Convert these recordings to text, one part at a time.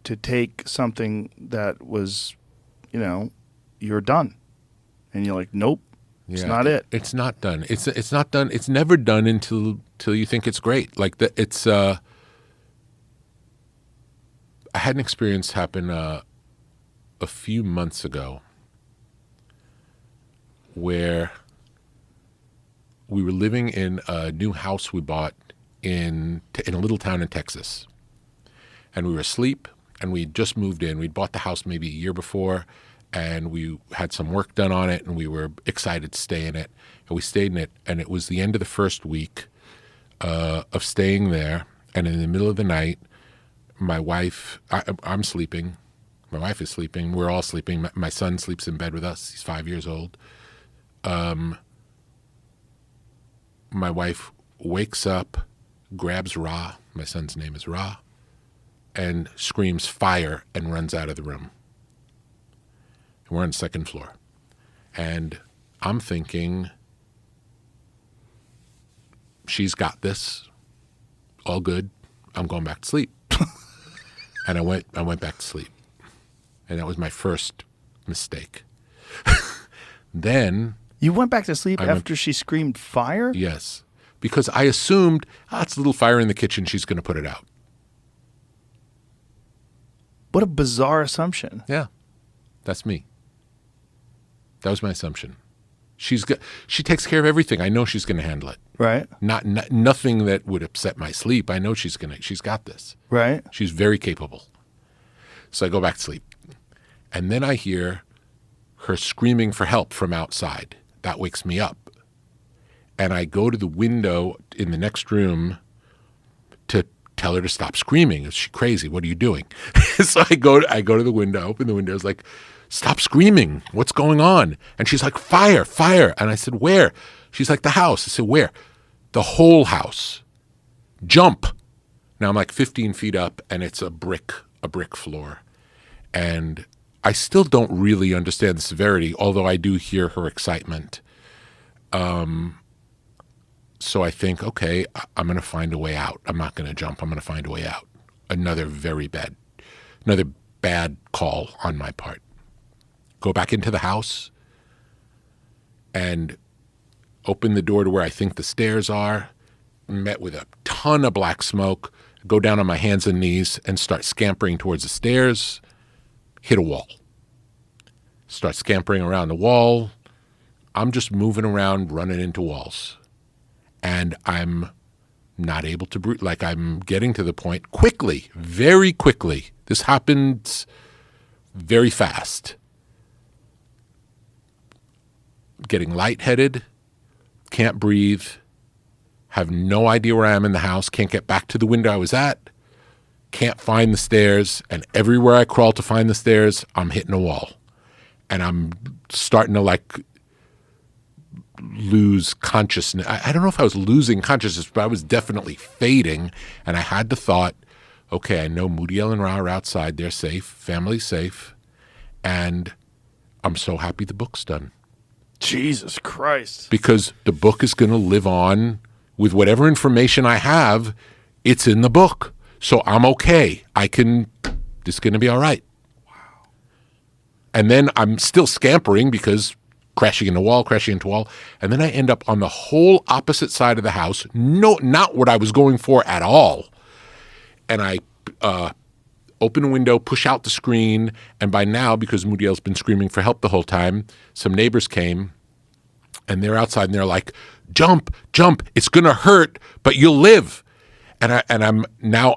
to take something that was, you're done. And you're like, nope, it's not it. It's not done. It's not done. It's never done until you think it's great. Like it's. I had an experience happen a few months ago where we were living in a new house we bought in a little town in Texas. And we were asleep, and we'd just moved in. We'd bought the house maybe a year before, and we had some work done on it, and we were excited to stay in it. And we stayed in it, and it was the end of the first week of staying there. And in the middle of the night, my wife, I'm sleeping. My wife is sleeping. We're all sleeping. My son sleeps in bed with us. He's 5 years old. My wife wakes up, grabs Ra. My son's name is Ra. And screams fire and runs out of the room. And we're on the second floor. And I'm thinking, she's got this. All good. I'm going back to sleep. And I went back to sleep. And that was my first mistake. Then You went back to sleep after she screamed fire? Yes. Because I assumed, it's a little fire in the kitchen, she's going to put it out. What a bizarre assumption. Yeah, that's me. That was my assumption. She takes care of everything. I know she's going to handle it. Right. Nothing that would upset my sleep. I know she's got this. Right. She's very capable. So I go back to sleep. And then I hear her screaming for help from outside. That wakes me up. And I go to the window in the next room to tell her to stop screaming. Is she crazy? What are you doing? So I go to the window, open the window. I was like, stop screaming. What's going on? And she's like, fire, fire. And I said, where? She's like, the house. I said, where? The whole house. Jump. Now I'm like 15 feet up, and it's a brick floor. And I still don't really understand the severity, although I do hear her excitement. So I think, okay, I'm going to find a way out. I'm not going to jump. I'm going to find a way out. Another bad call on my part. Go back into the house and open the door to where I think the stairs are, met with a ton of black smoke, go down on my hands and knees and start scampering towards the stairs, hit a wall. Start scampering around the wall. I'm just moving around, running into walls. And I'm not able to breathe. Like I'm getting to the point quickly, very quickly. This happens very fast. Getting lightheaded, can't breathe, have no idea where I am in the house, can't get back to the window I was at, can't find the stairs, and everywhere I crawl to find the stairs, I'm hitting a wall. And I'm starting to lose consciousness. I don't know if I was losing consciousness, but I was definitely fading. And I had the thought, okay, I know Mudiel and Ra are outside. They're safe. Family's safe. And I'm so happy the book's done. Jesus Christ. Because the book is going to live on with whatever information I have. It's in the book. So I'm okay. This is going to be all right. Wow. And then I'm still scampering because crashing into wall. And then I end up on the whole opposite side of the house. No, not what I was going for at all. And I open a window, push out the screen. And by now, because Mudiel's been screaming for help the whole time, some neighbors came and they're outside and they're like, jump, it's going to hurt, but you'll live. And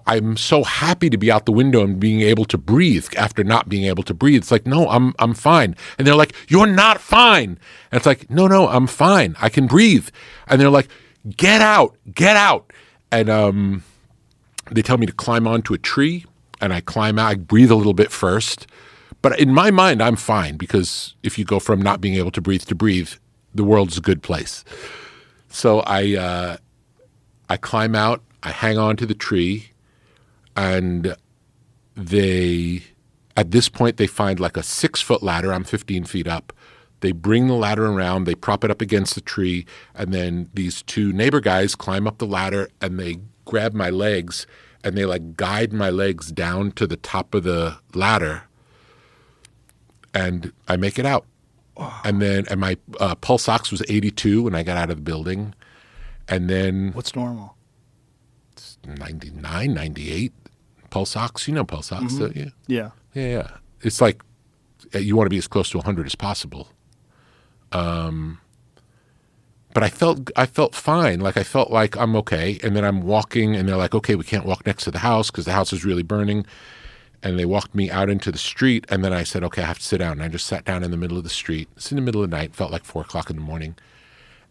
I'm so happy to be out the window and being able to breathe after not being able to breathe. It's like, no, I'm fine. And they're like, you're not fine. And it's like, no, I'm fine. I can breathe. And they're like, get out. And they tell me to climb onto a tree, and I climb out. I breathe a little bit first. But in my mind, I'm fine, because if you go from not being able to breathe, the world's a good place. So I climb out. I hang on to the tree, and at this point, they find like a 6-foot ladder. I'm 15 feet up. They bring the ladder around, they prop it up against the tree, and then these two neighbor guys climb up the ladder, and they grab my legs, and they like guide my legs down to the top of the ladder, and I make it out. And my pulse ox was 82 when I got out of the building. And then What's normal? 99, 98 pulse ox. You know pulse ox, don't you? Yeah. Yeah. It's like you want to be as close to 100 as possible. But I felt fine. Like I felt like I'm okay. And then I'm walking, and they're like, okay, we can't walk next to the house because the house is really burning. And they walked me out into the street, and then I said, okay, I have to sit down. And I just sat down in the middle of the street. It's in the middle of the night. Felt like 4 o'clock in the morning.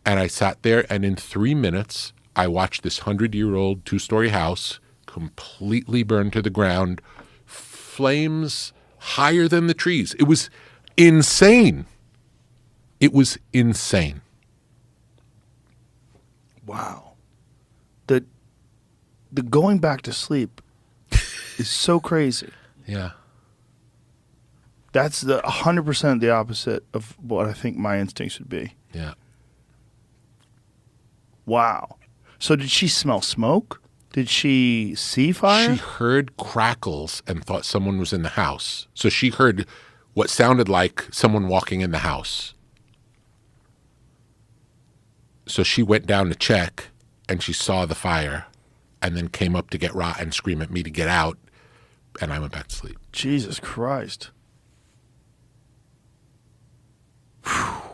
And I sat there, and in 3 minutes, I watched this 100-year-old 2-story house completely burned to the ground, flames higher than the trees. It was insane. It was insane. Wow. The going back to sleep is so crazy. Yeah. That's the 100% the opposite of what I think my instincts would be. Yeah. Wow. So did she smell smoke? Did she see fire? She heard crackles and thought someone was in the house. So she heard what sounded like someone walking in the house. So she went down to check, and she saw the fire, and then came up to get Ra and scream at me to get out, and I went back to sleep. Jesus Christ. Whew.